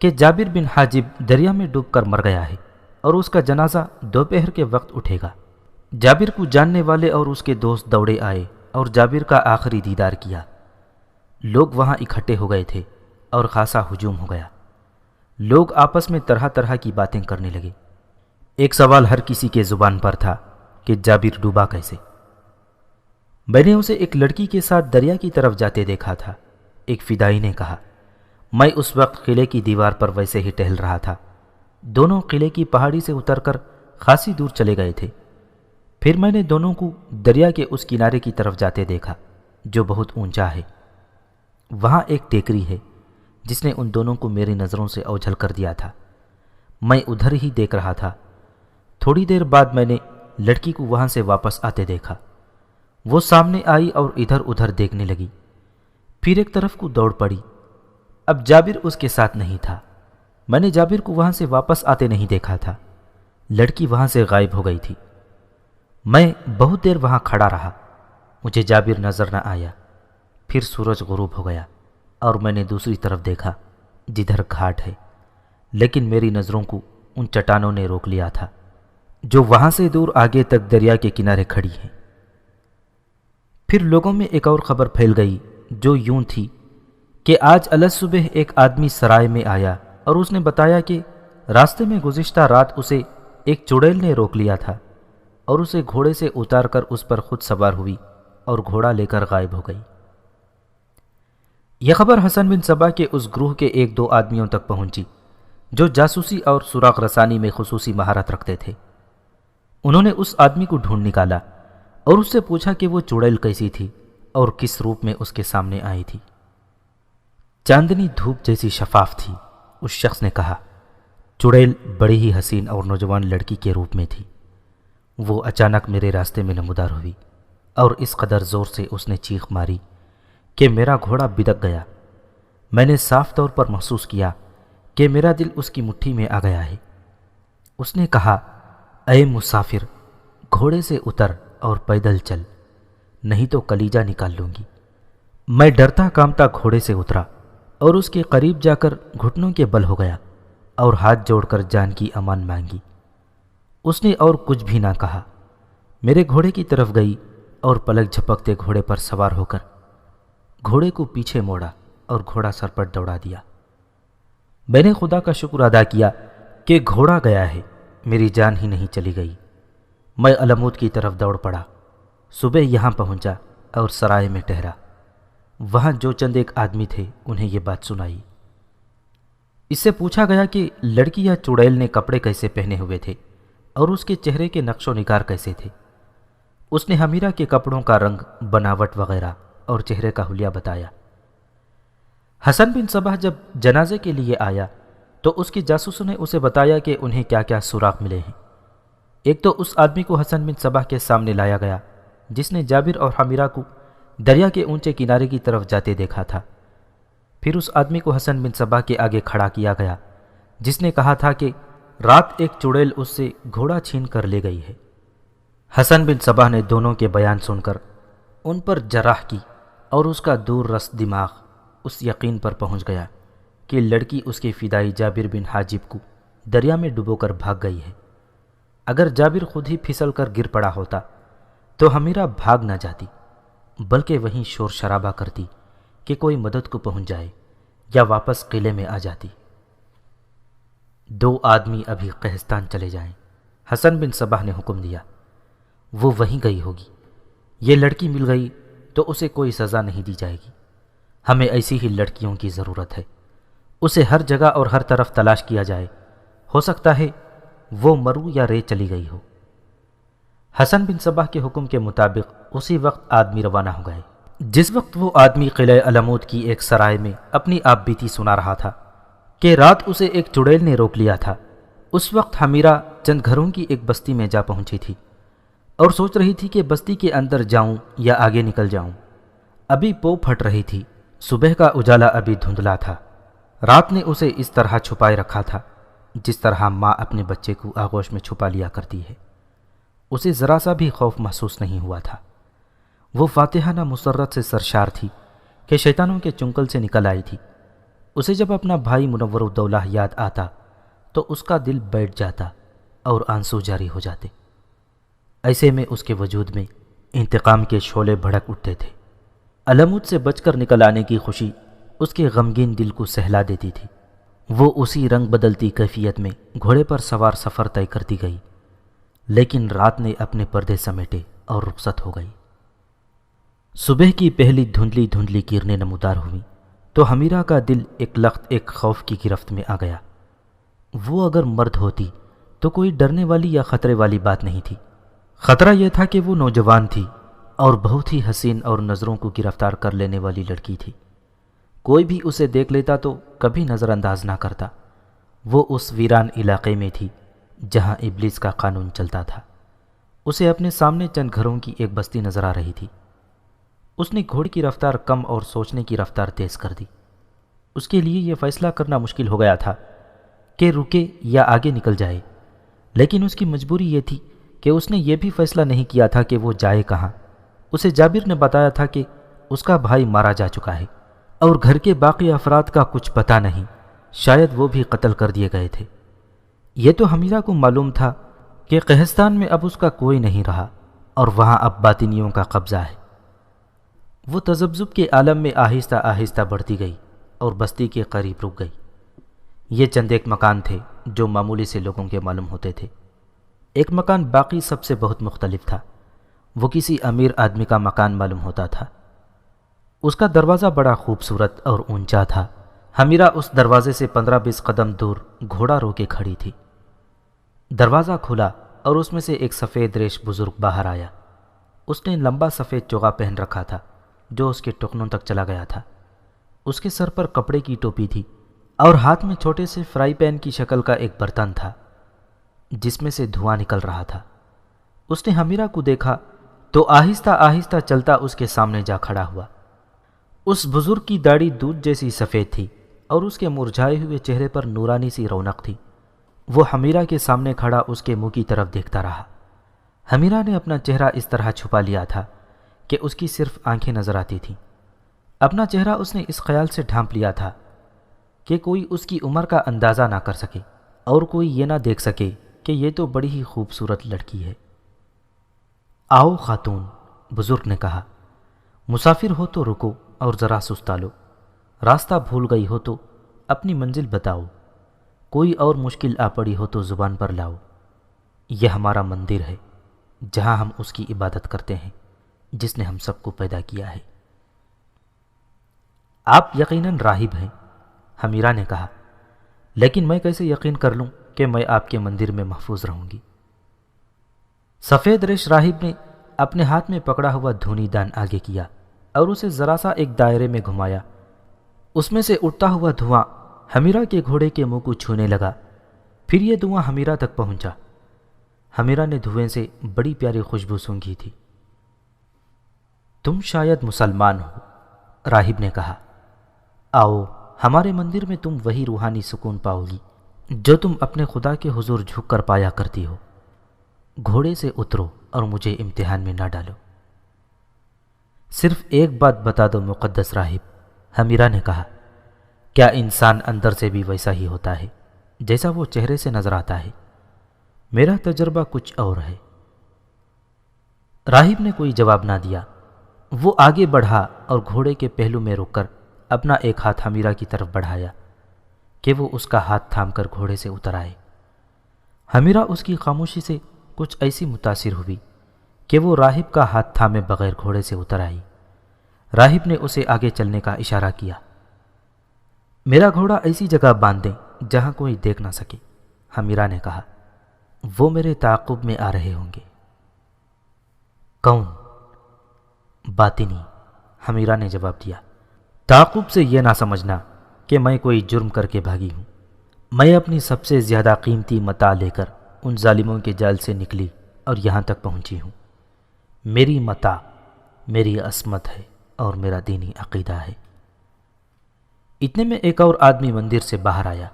کہ جابر بن حاجب دریا میں ڈوب کر مر گیا ہے اور اس کا جنازہ دوپہر کے وقت اٹھے گا۔ جابر کو جاننے والے اور اس کے دوست دوڑے آئے اور جابر کا آخری دیدار کیا۔ لوگ وہاں اکٹھے ہو گئے تھے اور خاصا ہجوم ہو گیا۔ لوگ آپس میں طرح طرح کی باتیں کرنے لگے۔ ایک سوال ہر کسی کے زبان پر تھا کہ جابر ڈوبا کیسے؟ میں نے اسے ایک لڑکی کے ساتھ دریا کی طرف جاتے دیکھا تھا، ایک فدائی نے کہا۔ میں اس وقت قلعے کی دیوار پر ویسے ہی ٹہل رہا تھا۔ دونوں قلعے کی پہاڑی سے اتر کر خاصی دور چلے گئے تھے۔ پھر میں نے دونوں کو دریا کے اس کنارے کی طرف جاتے دیکھا جو بہت اونچا ہے۔ وہاں ایک ٹیکری ہے جس نے ان دونوں کو میری نظروں سے اوجھل کر دیا تھا۔ میں ادھر ہی دیکھ رہا تھا۔ تھوڑی دیر بعد میں نے لڑکی کو وہاں سے واپس آتے دیکھا۔ وہ سامنے آئی اور ادھر ادھر دیکھنے لگی، پھر ایک طرف کو دوڑ پڑی۔ اب جابر اس کے ساتھ نہیں تھا۔ میں نے جابر کو وہاں سے واپس آتے نہیں دیکھا تھا۔ لڑکی وہاں سے غائب ہو گئی تھی۔ میں بہت دیر وہاں کھڑا رہا، مجھے جابر نظر نہ آیا۔ پھر سورج غروب ہو گیا اور میں نے دوسری طرف دیکھا جدھر گھاٹ ہے، لیکن میری نظروں کو ان چٹانوں نے روک لیا تھا جو وہاں سے دور آگے تک دریا کے کنارے کھڑی ہیں۔ پھر لوگوں میں ایک اور خبر پھیل گئی جو یوں تھی کہ آج الصبح ایک آدمی سرائے میں آیا اور اس نے بتایا کہ راستے میں گزشتہ رات اسے ایک چڑیل نے روک لیا تھا اور اسے گھوڑے سے اتار کر اس پر خود سوار ہوئی اور گھوڑا لے کر غائب ہو گئی۔ یہ خبر حسن بن صبا کے اس گروہ کے ایک دو آدمیوں تک پہنچی جو جاسوسی اور سراغ رسانی میں خصوصی مہارت رکھتے تھے۔ انہوں نے اس آدمی کو ڈھونڈ نکالا اور اس سے پوچھا کہ وہ چڑیل کیسی تھی اور کس روپ میں اس کے سامنے آئی تھی۔ چاندنی دھوپ جیسی شفاف تھی۔ اس شخص نے کہا، چڑیل بڑی ہی حسین اور نوجوان لڑکی کے روپ میں تھی۔ وہ اچانک میرے راستے میں نمودار ہوئی اور اس قدر زور سے اس نے چیخ ماری کہ میرا گھوڑا بدک گیا۔ میں نے صاف طور پر محسوس کیا کہ میرا دل اس کی مٹھی میں آ گیا ہے۔ اس نے کہا، اے مسافر، گھوڑے سے اتر اور پیدل چل، نہیں تو کلیجہ نکال لوں گی۔ میں ڈرتا کامتا گھوڑے سے اترا اور اس کے قریب جا کر گھٹنوں کے بل ہو گیا اور ہاتھ جوڑ کر جان کی امان مانگی۔ اس نے اور کچھ بھی نہ کہا، میرے گھوڑے کی طرف گئی اور پلک جھپکتے گھوڑے پر سوار ہو کر گھوڑے کو پیچھے موڑا اور گھوڑا سر پر دوڑا دیا۔ میں نے خدا کا شکر ادا کیا کہ گھوڑا گیا ہے، میری جان ہی نہیں چلی گئی۔ میں علمود کی طرف دوڑ پڑا۔ صبح یہاں پہنچا اور سرائے میں ٹھہرا۔ وہاں جو چند ایک آدمی تھے انہیں یہ بات سنائی۔ اس سے پوچھا گیا کہ لڑکی یا چڑیل نے کپڑے کیسے پہنے ہوئے تھے اور اس کے چہرے کے نقش و نگار کیسے تھے۔ اس نے حمیرہ کے کپڑوں کا رنگ، بناوٹ وغیرہ اور چہرے کا حلیہ بتایا۔ حسن بن صبا جب جنازے کے لیے آیا تو اس کی جاسوسوں نے اسے بتایا کہ انہیں کیا کیا سراغ ملے ہیں۔ ایک تو اس آدمی کو حسن بن صبا کے سامنے لایا گیا جس نے جابر اور حمیرہ کو دریا کے اونچے کنارے کی طرف جاتے دیکھا تھا۔ پھر اس آدمی کو حسن بن صبا کے آگے کھڑا کیا گیا جس نے کہا تھا کہ رات ایک چڑیل اس سے گھوڑا چھین کر لے گئی ہے۔ حسن بن صبا نے دونوں کے بیان سن کر ان پر جرح کی اور اس کا دور رس دماغ اس یقین پر پہنچ گیا کہ لڑکی اس کے فدائی جابر بن حاجب کو دریا میں ڈبو کر بھاگ گئی ہے۔ اگر جابر خود ہی پھسل کر گر پڑا ہوتا تو حمیرہ بھاگ نہ جاتی بلکہ وہیں شور شرابہ کرتی کہ کوئی مدد کو پہنچ جائے یا واپس قلعے میں آ جاتی۔ دو آدمی ابھی قہستان چلے جائیں، حسن بن صبا نے حکم دیا۔ وہ وہیں گئی ہوگی۔ یہ لڑکی مل گئی تو اسے کوئی سزا نہیں دی جائے گی۔ ہمیں ایسی ہی لڑکیوں کی ضرورت ہے۔ اسے ہر جگہ اور ہر طرف تلاش کیا جائے، ہو سکتا ہے وہ مرو یا رے چلی گئی ہو۔ حسن بن صبا کے حکم کے مطابق اسی وقت آدمی روانہ ہو گئے۔ جس وقت وہ آدمی قلعہ علمود کی ایک سرائے میں اپنی آپ بیتی سنا رہا تھا کہ رات اسے ایک چڑیل نے روک لیا تھا، اس وقت حمیرہ چند گھروں کی ایک بستی میں جا پہنچی تھی اور سوچ رہی تھی کہ بستی کے اندر جاؤں یا آگے نکل جاؤں۔ ابھی پو پھٹ رہی تھی، صبح کا اجالا ابھی دھندلا تھا۔ رات نے اسے اس طرح چھپائے رکھا تھا جس طرح ماں اپنے بچے کو آغوش میں چھپا لیا کرتی ہے۔ اسے ذرا سا بھی خوف محسوس نہیں ہوا تھا۔ وہ فاتحانہ مسرت سے سرشار تھی کہ شیطانوں کے چنگل سے نکل آئی تھی۔ اسے جب اپنا بھائی منور الدولہ یاد آتا تو اس کا دل بیٹھ جاتا اور آنسو جاری ہو جاتے۔ ایسے میں اس کے وجود میں انتقام کے شعلے بھڑک اٹھتے تھے۔ علمود سے بچ کر نکل آنے کی خوشی اس کے غمگین دل کو سہلا دیتی تھی۔ وہ اسی رنگ بدلتی کیفیت میں گھوڑے پر سوار سفر طے کرتی گئی، لیکن رات نے اپنے پردے سمیٹے اور رخصت ہو گئی۔ صبح کی پہلی دھندلی دھندلی کرنیں نمودار ہوئیں تو حمیرہ کا دل ایک لخت ایک خوف کی گرفت میں آ گیا۔ وہ اگر مرد ہوتی تو کوئی ڈرنے والی یا خطرے والی بات نہیں تھی۔ خطرہ یہ تھا کہ وہ نوجوان تھی اور بہت ہی حسین اور نظروں کو گرفتار کر لینے والی لڑکی تھی۔ کوئی بھی اسے دیکھ لیتا تو کبھی نظر انداز نہ کرتا۔ وہ اس ویران علاقے میں تھی جہاں ابلیس کا قانون چلتا تھا۔ اسے اپنے سامنے چند گھروں کی ایک بستی نظر آ رہی تھی۔ اس نے گھوڑے کی رفتار کم اور سوچنے کی رفتار تیز کر دی۔ اس کے لیے یہ فیصلہ کرنا مشکل ہو گیا تھا کہ رکے یا آگے نکل جائے، لیکن اس کی مجبوری یہ تھی کہ اس نے یہ بھی فیصلہ نہیں کیا تھا کہ وہ جائے کہاں۔ اسے جابر نے بتایا تھا کہ اس کا بھائی مارا جا چکا ہے اور گھر کے باقی افراد کا کچھ پتہ نہیں، شاید وہ بھی قتل کر دیے گئے تھے۔ یہ تو حمیرہ کو معلوم تھا کہ قہستان میں اب اس کا کوئی نہیں رہا اور وہاں اب باطنیوں کا قبضہ ہے۔ وہ تذبذب کے عالم میں آہستہ آہستہ بڑھتی گئی اور بستی کے قریب رک گئی۔ یہ چند ایک مکان تھے جو معمولی سے لوگوں کے معلوم ہوتے تھے۔ ایک مکان باقی سب سے بہت مختلف تھا۔ وہ کسی امیر آدمی کا مکان معلوم ہوتا تھا۔ اس کا دروازہ بڑا خوبصورت اور اونچا تھا۔ حمیرہ اس دروازے سے 15-20 قدم دور گھوڑا رو کے کھڑی تھی۔ دروازہ کھلا اور اس میں سے ایک سفید ریش بزرگ باہر آیا۔ اس نے لمبا سفید چوغا پہن رکھا تھا جو اس کے ٹخنوں تک چلا گیا تھا۔ اس کے سر پر کپڑے کی ٹوپی تھی اور ہاتھ میں چھوٹے سے فرائی پین کی شکل کا ایک برتن تھا جس میں سے دھواں نکل رہا تھا۔ اس نے حمیرہ کو دیکھا تو آہستہ آہستہ چلتا اس کے سامنے جا کھڑا ہوا۔ اس بزرگ کی داڑھی دودھ جیسی سفید تھی اور اس کے مرجھائے ہوئے چہرے پر نورانی سی رونق تھی۔ وہ حمیرہ کے سامنے کھڑا اس کے منہ کی طرف دیکھتا رہا۔ حمیرہ نے اپنا چہرہ اس طرح چھپا لیا تھا کہ اس کی صرف آنکھیں نظر آتی تھیں۔ اپنا چہرہ اس نے اس خیال سے ڈھانپ لیا تھا کہ کوئی اس کی عمر کا اندازہ نہ کر سکے اور کوئی یہ نہ دیکھ سکے کہ یہ تو بڑی ہی خوبصورت لڑکی ہے۔ آؤ خاتون، بزرگ نے کہا، مسافر ہو تو رکو اور ذرا سستا لو، راستہ بھول گئی ہو تو اپنی منزل بتاؤ، کوئی اور مشکل آ پڑی ہو تو زبان پر لاؤ۔ یہ ہمارا مندر ہے جہاں ہم اس کی عبادت کرتے ہیں جس نے ہم سب کو پیدا کیا ہے۔ آپ یقیناً راہب ہیں، حمیرہ نے کہا، لیکن میں کیسے یقین کر لوں کہ میں آپ کے مندر میں محفوظ رہوں گی؟ سفید ریش راہب نے اپنے ہاتھ میں پکڑا ہوا دھونی دان آگے کیا اور اسے ذرا سا ایک دائرے میں گھمایا۔ اس میں سے اٹھتا ہوا دھواں حمیرہ کے گھوڑے کے منہ کو چھونے لگا۔ پھر یہ دھواں حمیرہ تک پہنچا۔ حمیرہ نے دھوئیں سے بڑی پیاری خوشبو سونگھی تھی۔ تم شاید مسلمان ہو، راہب نے کہا۔ آؤ، ہمارے مندر میں تم وہی روحانی سکون پاؤ گی جو تم اپنے خدا کے حضور جھک کر پایا کرتی ہو۔ گھوڑے سے اترو اور مجھے امتحان میں نہ ڈالو۔ صرف ایک بات بتا دو مقدس راہب، حمیرہ نے کہا، کیا انسان اندر سے بھی ویسا ہی ہوتا ہے جیسا وہ چہرے سے نظر آتا ہے؟ میرا تجربہ کچھ اور ہے۔ راہب نے کوئی جواب نہ دیا۔ وہ آگے بڑھا اور گھوڑے کے پہلو میں رک کر اپنا ایک ہاتھ حمیرہ کی طرف بڑھایا کہ وہ اس کا ہاتھ تھام کر گھوڑے سے اتر آئے۔ حمیرہ اس کی خاموشی سے کچھ ایسی متاثر ہوئی کہ وہ راہب کا ہاتھ تھامے بغیر گھوڑے سے اتر آئی۔ راہب نے اسے آگے چلنے کا اشارہ کیا۔ میرا گھوڑا ایسی جگہ باندھ دیں جہاں کوئی دیکھ نہ سکے، حمیرہ نے کہا، وہ میرے تعاقب میں آ رہے ہوں گے۔ کون؟ باطنی، حمیرہ نے جواب دیا۔ تعاقب سے یہ نہ سمجھنا کہ میں کوئی جرم کر کے بھاگی ہوں۔ میں اپنی سب سے زیادہ قیمتی متاع لے کر ان ظالموں کے جال سے نکلی اور یہاں تک پہنچی ہوں۔ میری متاع میری عصمت ہے اور میرا دینی عقیدہ ہے۔ اتنے میں ایک اور آدمی مندر سے باہر آیا۔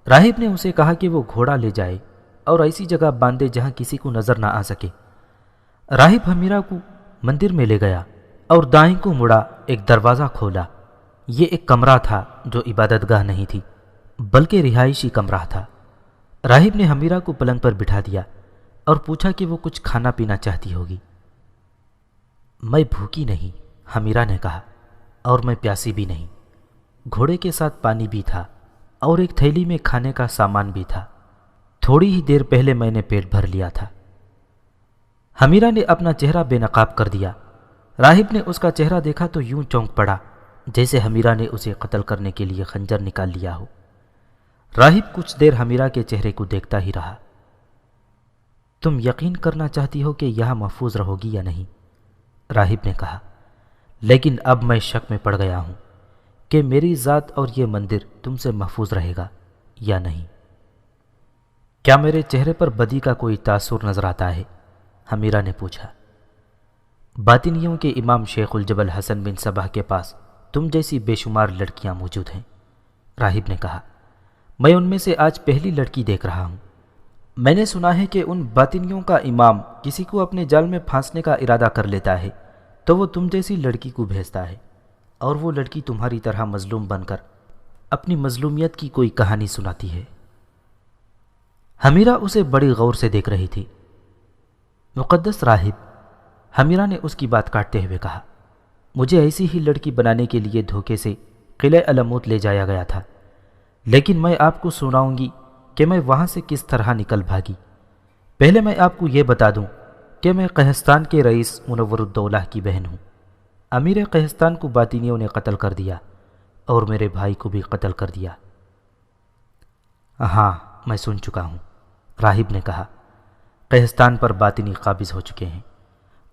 راہب نے اسے کہا کہ وہ گھوڑا لے جائے اور ایسی جگہ باندھے جہاں کسی کو نظر نہ آ سکے۔ راہب حمیرہ کو مندر میں لے گیا اور دائیں کو مڑا ایک دروازہ کھولا۔ یہ ایک کمرہ تھا جو عبادت گاہ نہیں تھی بلکہ رہائشی کمرہ تھا۔ راہب نے حمیرہ کو پلنگ پر بٹھا دیا اور پوچھا کہ وہ کچھ کھانا پینا چاہتی ہوگی۔ میں بھوکی نہیں، حمیرہ نے کہا، اور میں پیاسی بھی نہیں۔ گھوڑے کے ساتھ پانی بھی تھا اور ایک تھیلی میں کھانے کا سامان بھی تھا۔ تھوڑی ہی دیر پہلے میں نے پیٹ بھر لیا تھا۔ حمیرہ نے اپنا چہرہ بے نقاب کر دیا۔ راہب نے اس کا چہرہ دیکھا تو یوں چونک پڑا جیسے حمیرہ نے اسے قتل کرنے کے لیے خنجر نکال لیا ہو۔ راہب کچھ دیر حمیرہ کے چہرے کو دیکھتا ہی رہا۔ تم یقین کرنا چاہتی ہو کہ یہاں محفوظ رہو گی یا نہیں؟ راہب نے کہا، لیکن اب میں شک میں پڑ گیا ہوں کہ میری ذات اور یہ مندر تم سے محفوظ رہے گا یا نہیں؟ کیا میرے چہرے پر بدی کا کوئی تاثر نظر آتا ہے؟ حمیرہ نے پوچھا۔ باطنیوں کے امام شیخ الجبل حسن بن صباح کے پاس تم جیسی بے شمار لڑکیاں موجود ہیں، راہب نے کہا۔ میں ان میں سے آج پہلی لڑکی دیکھ رہا ہوں۔ میں نے سنا ہے کہ ان باطنیوں کا امام کسی کو اپنے جال میں پھانسنے کا ارادہ کر لیتا ہے تو وہ تم جیسی لڑکی کو بھیجتا ہے، اور وہ لڑکی تمہاری طرح مظلوم بن کر اپنی مظلومیت کی کوئی کہانی سناتی ہے۔ حمیرہ اسے بڑی غور سے دیکھ رہی تھی۔ مقدس راہب، حمیرہ نے اس کی بات کاٹتے ہوئے کہا، مجھے ایسی ہی لڑکی بنانے کے لیے دھوکے سے قلعہ علموت لے جایا گیا تھا، لیکن میں آپ کو سناؤں گی کہ میں وہاں سے کس طرح نکل بھاگی۔ پہلے میں آپ کو یہ بتا دوں کہ میں قہستان کے رئیس منور الدولہ کی بہن ہوں۔ امیر قہستان کو باطنیوں نے قتل کر دیا اور میرے بھائی کو بھی قتل کر دیا۔ ہاں، میں سن چکا ہوں، راہب نے کہا۔ قہستان پر باطنی قابض ہو چکے ہیں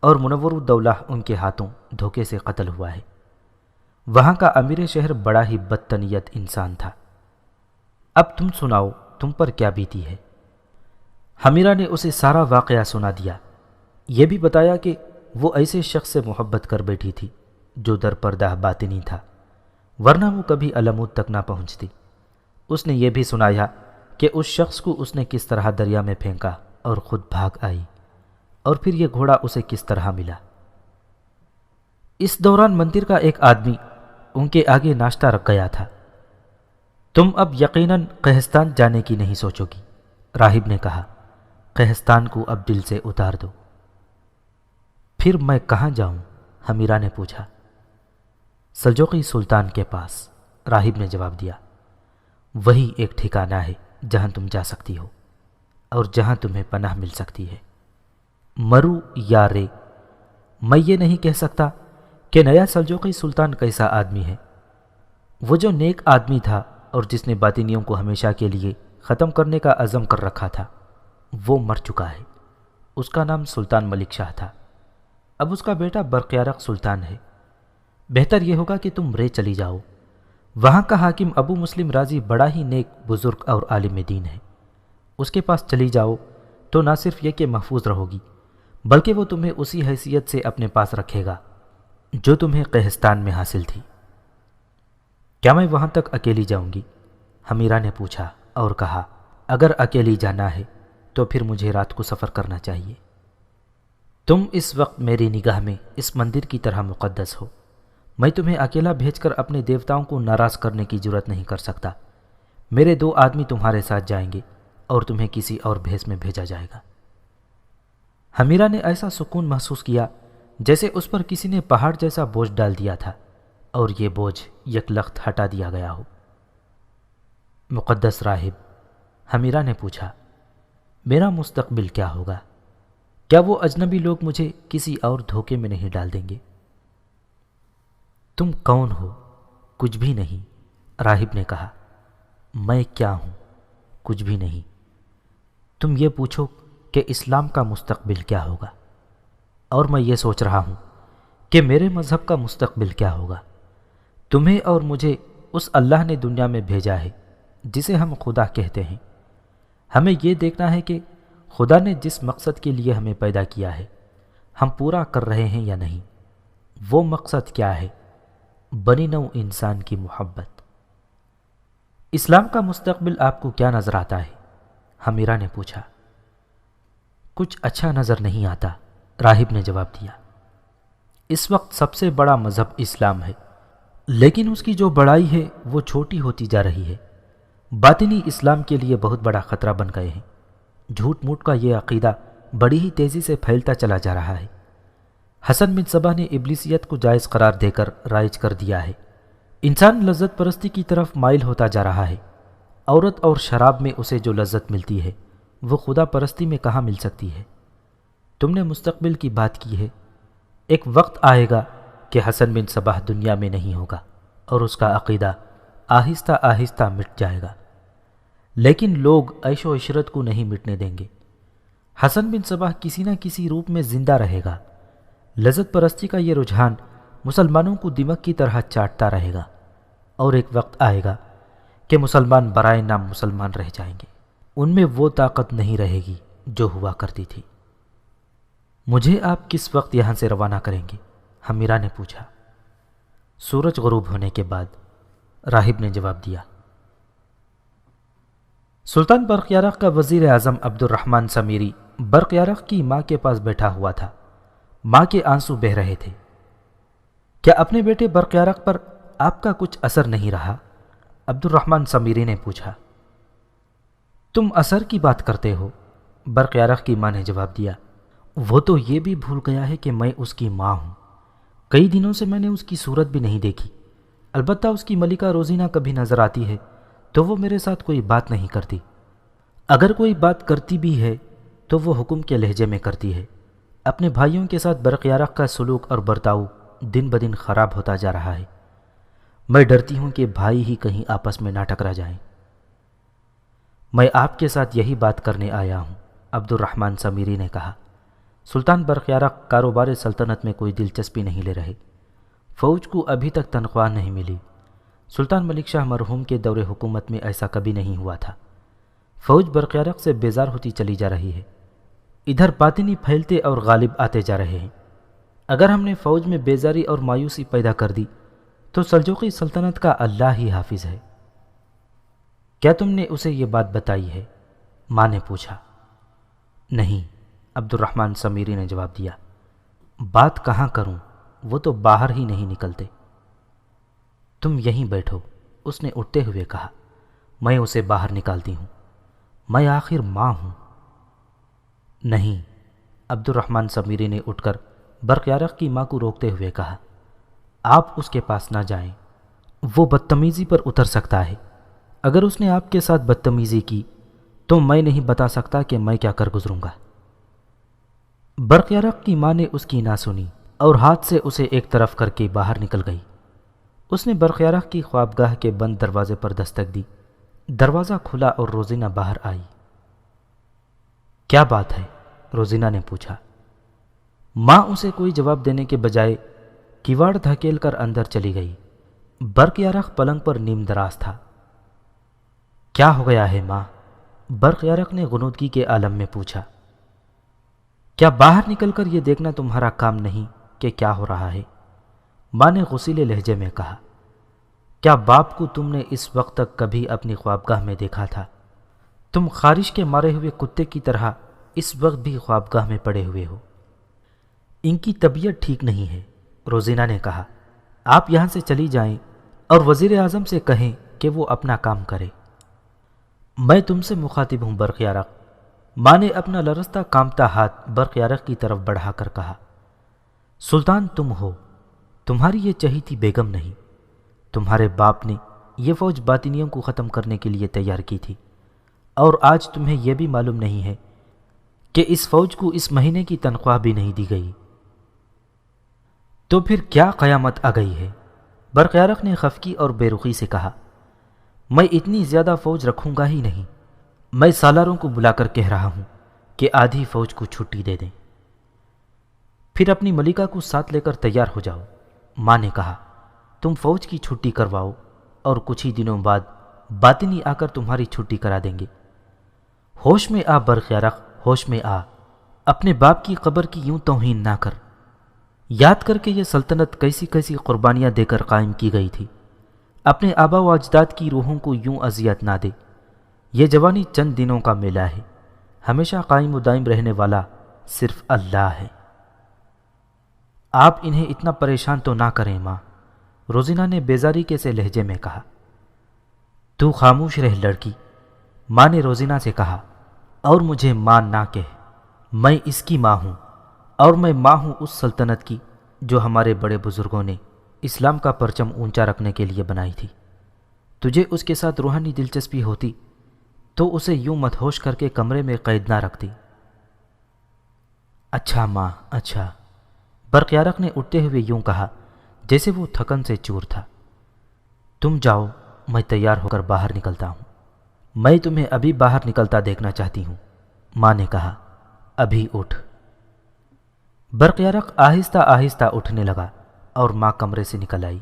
اور منور الدولہ ان کے ہاتھوں دھوکے سے قتل ہوا ہے۔ وہاں کا امیر شہر بڑا ہی بدتنیت انسان تھا۔ اب تم سناؤ، تم پر کیا بیتی ہے؟ حمیرہ نے اسے سارا واقعہ سنا دیا۔ یہ بھی بتایا کہ وہ ایسے شخص سے محبت کر بیٹھی تھی جو در پردہ باطنی تھا، ورنہ وہ کبھی علموت تک نہ پہنچتی۔ اس نے یہ بھی سنایا کہ اس شخص کو اس نے کس طرح دریا میں پھینکا اور خود بھاگ آئی، اور پھر یہ گھوڑا اسے کس طرح ملا۔ اس دوران مندر کا ایک آدمی ان کے آگے ناشتہ رکھ گیا تھا۔ تم اب یقیناً قہستان جانے کی نہیں سوچو گی، راہب نے کہا۔ قہستان کو اب دل سے اتار دو۔ پھر میں کہاں جاؤں؟ حمیرہ نے پوچھا۔ سلجوقی سلطان کے پاس، راہب نے جواب دیا۔ وہی ایک ٹھکانہ ہے جہاں تم جا سکتی ہو اور جہاں تمہیں پناہ مل سکتی ہے۔ مرو یا رے، میں یہ نہیں کہہ سکتا کہ نیا سلجوقی سلطان کیسا آدمی ہے۔ وہ جو نیک آدمی تھا اور جس نے باطنیوں کو ہمیشہ کے لیے ختم کرنے کا عزم کر رکھا تھا، وہ مر چکا ہے۔ اس کا نام سلطان ملک شاہ تھا۔ اب اس کا بیٹا برقیارق سلطان ہے۔ بہتر یہ ہوگا کہ تم رے چلی جاؤ۔ وہاں کا حاکم ابو مسلم رازی بڑا ہی نیک بزرگ اور عالم دین ہے۔ اس کے پاس چلی جاؤ تو نہ صرف یہ کہ محفوظ رہو گی، بلکہ وہ تمہیں اسی حیثیت سے اپنے پاس رکھے گا جو تمہیں قہستان میں حاصل تھی۔ کیا میں وہاں تک اکیلی جاؤں گی؟ حمیرہ نے پوچھا اور کہا، اگر اکیلی جانا ہے تو پھر مجھے رات کو سفر کرنا چاہیے۔ تم اس وقت میری نگاہ میں اس مندر کی طرح مقدس ہو۔ میں تمہیں اکیلا بھیج کر اپنے دیوتاؤں کو ناراض کرنے کی جرت نہیں کر سکتا۔ میرے 2 آدمی تمہارے ساتھ جائیں گے اور تمہیں کسی اور بھیس میں بھیجا جائے گا۔ حمیرہ نے ایسا سکون محسوس کیا جیسے اس پر کسی نے پہاڑ جیسا بوجھ ڈال دیا تھا اور یہ بوجھ یکلخت ہٹا دیا گیا ہو۔ مقدس راہب، حمیرہ نے پوچھا، میرا مستقبل کیا ہوگا؟ کیا وہ اجنبی لوگ مجھے کسی اور دھوکے میں نہیں ڈال دیں گے؟ تم کون ہو؟ کچھ بھی نہیں، راہب نے کہا۔ میں کیا ہوں؟ کچھ بھی نہیں۔ تم یہ پوچھو کہ اسلام کا مستقبل کیا ہوگا، اور میں یہ سوچ رہا ہوں کہ میرے مذہب کا مستقبل کیا ہوگا۔ تمہیں اور مجھے اس اللہ نے دنیا میں بھیجا ہے جسے ہم خدا کہتے ہیں۔ ہمیں یہ دیکھنا ہے کہ خدا نے جس مقصد کے لیے ہمیں پیدا کیا ہے ہم پورا کر رہے ہیں یا نہیں۔ وہ مقصد کیا ہے؟ بنی نوع انسان کی محبت۔ اسلام کا مستقبل آپ کو کیا نظر آتا ہے؟ حمیرہ نے پوچھا۔ کچھ اچھا نظر نہیں آتا، راہب نے جواب دیا۔ اس وقت سب سے بڑا مذہب اسلام ہے، لیکن اس کی جو بڑائی ہے وہ چھوٹی ہوتی جا رہی ہے۔ باطنی اسلام کے لیے بہت بڑا خطرہ بن گئے ہیں۔ جھوٹ موٹ کا یہ عقیدہ بڑی ہی تیزی سے پھیلتا چلا جا رہا ہے۔ حسن بن صباح نے ابلیسیت کو جائز قرار دے کر رائج کر دیا ہے۔ انسان لذت پرستی کی طرف مائل ہوتا جا رہا ہے۔ عورت اور شراب میں اسے جو لذت ملتی ہے وہ خدا پرستی میں کہاں مل سکتی ہے؟ تم نے مستقبل کی بات کی ہے۔ ایک وقت آئے گا کہ حسن بن صباح دنیا میں نہیں ہوگا اور اس کا عقیدہ آہستہ آہستہ مٹ جائے گا، لیکن لوگ عیش و عشرت کو نہیں مٹنے دیں گے۔ حسن بن صباح کسی نہ کسی روپ میں زندہ رہے گا۔ لذت پرستی کا یہ رجحان مسلمانوں کو دمک کی طرح چاٹتا رہے گا۔ اور ایک وقت آئے گا کہ مسلمان برائے نام مسلمان رہ جائیں گے، ان میں وہ طاقت نہیں رہے گی جو ہوا کرتی تھی۔ مجھے آپ کس وقت یہاں سے روانہ کریں گے؟ حمیرہ نے پوچھا۔ سورج غروب ہونے کے بعد، راہب نے جواب دیا۔ سلطان برق یارق کا وزیر اعظم عبد الرحمن سمیری برق یارق کی ماں کے پاس بیٹھا ہوا تھا۔ ماں کے آنسو بہہ رہے تھے۔ کیا اپنے بیٹے برق یارق پر آپ کا کچھ اثر نہیں رہا؟ عبد الرحمن سمیری نے پوچھا۔ تم اثر کی بات کرتے ہو؟ برق یارق کی ماں نے جواب دیا۔ وہ تو یہ بھی بھول گیا ہے کہ میں اس کی ماں ہوں۔ کئی دنوں سے میں نے اس کی صورت بھی نہیں دیکھی۔ البتہ اس کی ملکہ روزینہ کبھی نظر آتی ہے تو وہ میرے ساتھ کوئی بات نہیں کرتی۔ اگر کوئی بات کرتی بھی ہے تو وہ حکم کے لہجے میں کرتی ہے۔ اپنے بھائیوں کے ساتھ برق یارق کا سلوک اور برتاؤ دن بدن خراب ہوتا جا رہا ہے۔ میں ڈرتی ہوں کہ بھائی ہی کہیں آپس میں نہ ٹکرا جائیں۔ میں آپ کے ساتھ یہی بات کرنے آیا ہوں، عبد الرحمن سمیری نے کہا۔ سلطان برق یارق کاروبار سلطنت میں کوئی دلچسپی نہیں لے رہے۔ فوج کو ابھی تک تنخواہ نہیں ملی۔ سلطان ملک شاہ مرحوم کے دور حکومت میں ایسا کبھی نہیں ہوا تھا۔ فوج برق یارق سے بیزار ہوتی چلی جا رہی ہے۔ ادھر باطنی پھیلتے اور غالب آتے جا رہے ہیں۔ اگر ہم نے فوج میں بیزاری اور مایوسی پیدا کر دی تو سلجوقی سلطنت کا اللہ ہی حافظ ہے۔ کیا تم نے اسے یہ بات بتائی ہے؟ ماں نے پوچھا۔ نہیں، عبد الرحمن سمیری نے جواب دیا۔ بات کہاں کروں، وہ تو باہر ہی نہیں نکلتے۔ تم یہیں بیٹھو، اس نے اٹھتے ہوئے کہا۔ میں اسے باہر نکالتی ہوں، میں آخر ماں ہوں۔ نہیں، عبد الرحمن سمیری نے اٹھ کر برق یارق کی ماں کو روکتے ہوئے کہا۔ آپ اس کے پاس نہ جائیں، وہ بدتمیزی پر اتر سکتا ہے۔ اگر اس نے آپ کے ساتھ بدتمیزی کی تو میں نہیں بتا سکتا کہ میں کیا کر گزروں گا۔ برق یارق کی ماں نے اس کی نہ سنی اور ہاتھ سے اسے ایک طرف کر کے باہر نکل گئی۔ اس نے برق یارق کی خوابگاہ کے بند دروازے پر دستک دی۔ دروازہ کھلا اور روزینہ باہر آئی۔ کیا بات ہے؟ روزینہ نے پوچھا۔ ماں اسے کوئی جواب دینے کے بجائے کیواڑ دھکیل کر اندر چلی گئی۔ برق یارق پلنگ پر نیم دراز تھا۔ کیا ہو گیا ہے ماں؟ برق یارق نے غنودگی کے عالم میں پوچھا۔ کیا باہر نکل کر یہ دیکھنا تمہارا کام نہیں کہ کیا ہو رہا ہے؟ ماں نے غصیلے لہجے میں کہا۔ کیا باپ کو تم نے اس وقت تک کبھی اپنی خوابگاہ میں دیکھا تھا؟ تم خارش کے مارے ہوئے کتے کی طرح اس وقت بھی خوابگاہ میں پڑے ہوئے ہو۔ ان کی طبیعت ٹھیک نہیں ہے، روزینہ نے کہا۔ آپ یہاں سے چلی جائیں اور وزیر اعظم سے کہیں کہ وہ اپنا کام کرے۔ میں تم سے مخاطب ہوں برق یارق، ماں نے اپنا لرزتا کانپتا ہاتھ برق یارق کی طرف بڑھا کر کہا۔ سلطان تم ہو، تمہاری یہ چہیتی بیگم نہیں۔ تمہارے باپ نے یہ فوج باطنیوں کو ختم کرنے کے لیے تیار کی تھی، اور آج تمہیں یہ بھی معلوم نہیں ہے کہ اس فوج کو اس مہینے کی تنخواہ بھی نہیں دی گئی۔ تو پھر کیا قیامت آ گئی ہے؟ برق یارق نے خفگی اور بے رخی سے کہا۔ میں اتنی زیادہ فوج رکھوں گا ہی نہیں۔ میں سالاروں کو بلا کر کہہ رہا ہوں کہ آدھی فوج کو چھٹی دے دیں۔ پھر اپنی ملکہ کو ساتھ لے کر تیار ہو جاؤ، ماں نے کہا۔ تم فوج کی چھٹی کرواؤ اور کچھ ہی دنوں بعد باطنی آ کر تمہاری چھٹی کرا دیں گے۔ ہوش میں آ برق یارق، ہوش میں آ، اپنے باپ کی قبر کی یوں توہین نہ کر۔ یاد کر کے یہ سلطنت کیسی کیسی قربانیاں دے کر قائم کی گئی تھی۔ اپنے آبا و اجداد کی روحوں کو یوں اذیت نہ دے۔ یہ جوانی چند دنوں کا میلہ ہے، ہمیشہ قائم و دائم رہنے والا صرف اللہ ہے۔ آپ انہیں اتنا پریشان تو نہ کریں ماں، روزینہ نے بیزاری کے سے لہجے میں کہا۔ تو خاموش رہ لڑکی، ماں نے روزینہ سے کہا، اور مجھے ماں نہ کہہ، میں اس کی ماں ہوں، اور میں ماں ہوں اس سلطنت کی جو ہمارے بڑے بزرگوں نے اسلام کا پرچم اونچا رکھنے کے لیے بنائی تھی۔ تجھے اس کے ساتھ روحانی دلچسپی ہوتی تو اسے یوں مدہوش کر کے کمرے میں قید نہ رکھتی۔ اچھا ماں، اچھا، برق یارق نے اٹھتے ہوئے یوں کہا جیسے وہ تھکن سے چور تھا۔ تم جاؤ، میں تیار ہو کر باہر نکلتا ہوں۔ میں تمہیں ابھی باہر نکلتا دیکھنا چاہتی ہوں، ماں نے کہا۔ ابھی اٹھ۔ برق یارق آہستہ آہستہ اٹھنے لگا اور ماں کمرے سے نکل آئی۔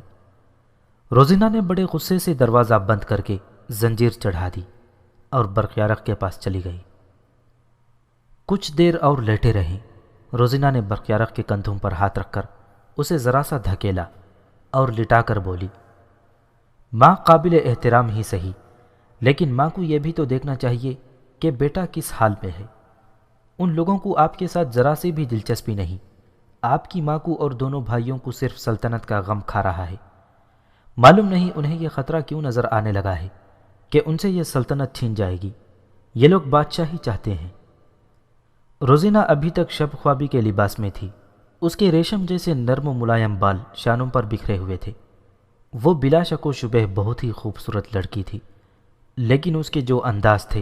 روزینہ نے بڑے غصے سے دروازہ بند کر کے زنجیر چڑھا دی اور برقیارق کے پاس چلی گئی۔ کچھ دیر اور لیٹے رہیں۔ روزینہ نے برقیارق کے کندھوں پر ہاتھ رکھ کر اسے ذرا سا دھکیلا اور لٹا کر بولی، ماں قابل احترام ہی صحیح، لیکن ماں کو یہ بھی تو دیکھنا چاہیے کہ بیٹا کس حال میں ہے۔ ان لوگوں کو آپ کے ساتھ ذرا سی بھی دلچسپی نہیں۔ آپ کی ماں کو اور دونوں بھائیوں کو صرف سلطنت کا غم کھا رہا ہے۔ معلوم نہیں انہیں یہ خطرہ کیوں نظر آنے لگا ہے کہ ان سے یہ سلطنت چھین جائے گی۔ یہ لوگ بادشاہی چاہتے ہیں۔ روزینہ ابھی تک شب خوابی کے لباس میں تھی۔ اس کے ریشم جیسے نرم و ملائم بال شانوں پر بکھرے ہوئے تھے۔ وہ بلا شک و شبہ بہت ہی خوبصورت لڑکی تھی، لیکن اس کے جو انداز تھے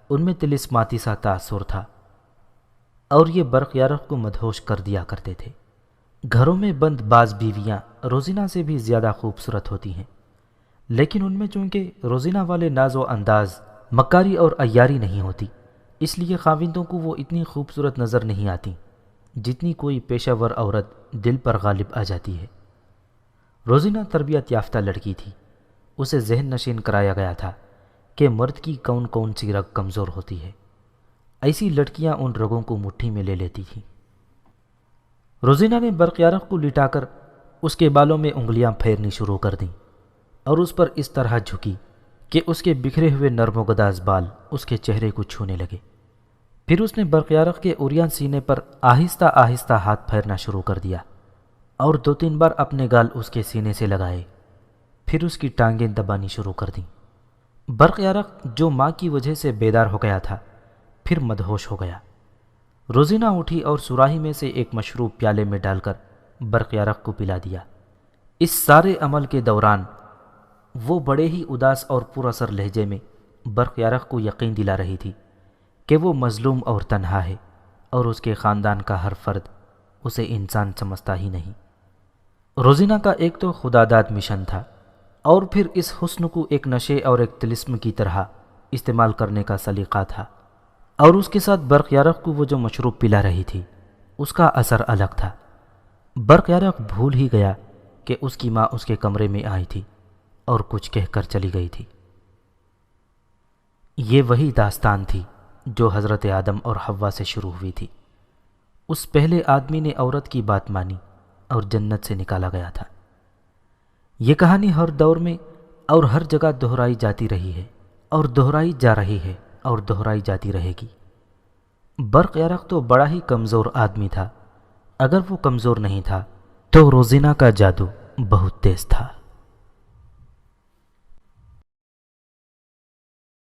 ان میں طلسماتی سا تاثر تھا، اور یہ برقیارق کو مدہوش کر دیا کرتے تھے۔ گھروں میں بند بعض بیویاں روزینہ سے بھی زیادہ خوبصورت ہوتی ہیں، لیکن ان میں چونکہ روزینہ والے ناز و انداز، مکاری اور عیاری نہیں ہوتی، اس لیے خاوندوں کو وہ اتنی خوبصورت نظر نہیں آتی جتنی کوئی پیشہ ور عورت دل پر غالب آ جاتی ہے۔ روزینہ تربیت یافتہ لڑکی تھی۔ اسے ذہن نشین کرایا گیا تھا کہ مرد کی کون کون سی رگ کمزور ہوتی ہے۔ ایسی لڑکیاں ان رگوں کو مٹھی میں لے لیتی تھیں۔ روزینہ نے برقیارق کو لٹا کر اس کے بالوں میں انگلیاں پھیرنی شروع کر دیں اور اس پر اس طرح جھکی کہ اس کے بکھرے ہوئے نرم و گداز بال اس کے چہرے کو چھونے لگے۔ پھر اس نے برقیارق کے عریان سینے پر آہستہ آہستہ ہاتھ پھیرنا شروع کر دیا اور 2-3 بار اپنے گال اس کے سینے سے لگائے۔ پھر اس کی ٹانگیں دبانی شروع کر دیں۔ برقیارق جو ماں کی وجہ سے بیدار ہو گیا تھا پھر مدہوش ہو گیا۔ روزینہ اٹھی اور سراہی میں سے ایک مشروب پیالے میں ڈال کر برقیارق کو پلا دیا۔ اس سارے عمل کے دوران وہ بڑے ہی اداس اور پر اثر لہجے میں برقیارق کو یقین دلا رہی تھی کہ وہ مظلوم اور تنہا ہے، اور اس کے خاندان کا ہر فرد اسے انسان سمجھتا ہی نہیں۔ روزینہ کا ایک تو خداداد مشن تھا، اور پھر اس حسن کو ایک نشے اور ایک طلسم کی طرح استعمال کرنے کا سلیقہ تھا، اور اس کے ساتھ برقیارق کو وہ جو مشروب پلا رہی تھی اس کا اثر الگ تھا۔ برقیارق بھول ہی گیا کہ اس کی ماں اس کے کمرے میں آئی تھی اور کچھ کہہ کر چلی گئی تھی۔ یہ وہی داستان تھی جو حضرت آدم اور حوا سے شروع ہوئی تھی۔ اس پہلے آدمی نے عورت کی بات مانی اور جنت سے نکالا گیا تھا۔ یہ کہانی ہر دور میں اور ہر جگہ دہرائی جاتی رہی ہے، اور دہرائی جا رہی ہے، اور دہرائی جاتی رہے گی۔ برقیارق تو بڑا ہی کمزور آدمی تھا۔ اگر وہ کمزور نہیں تھا تو روزینہ کا جادو بہت تیز تھا۔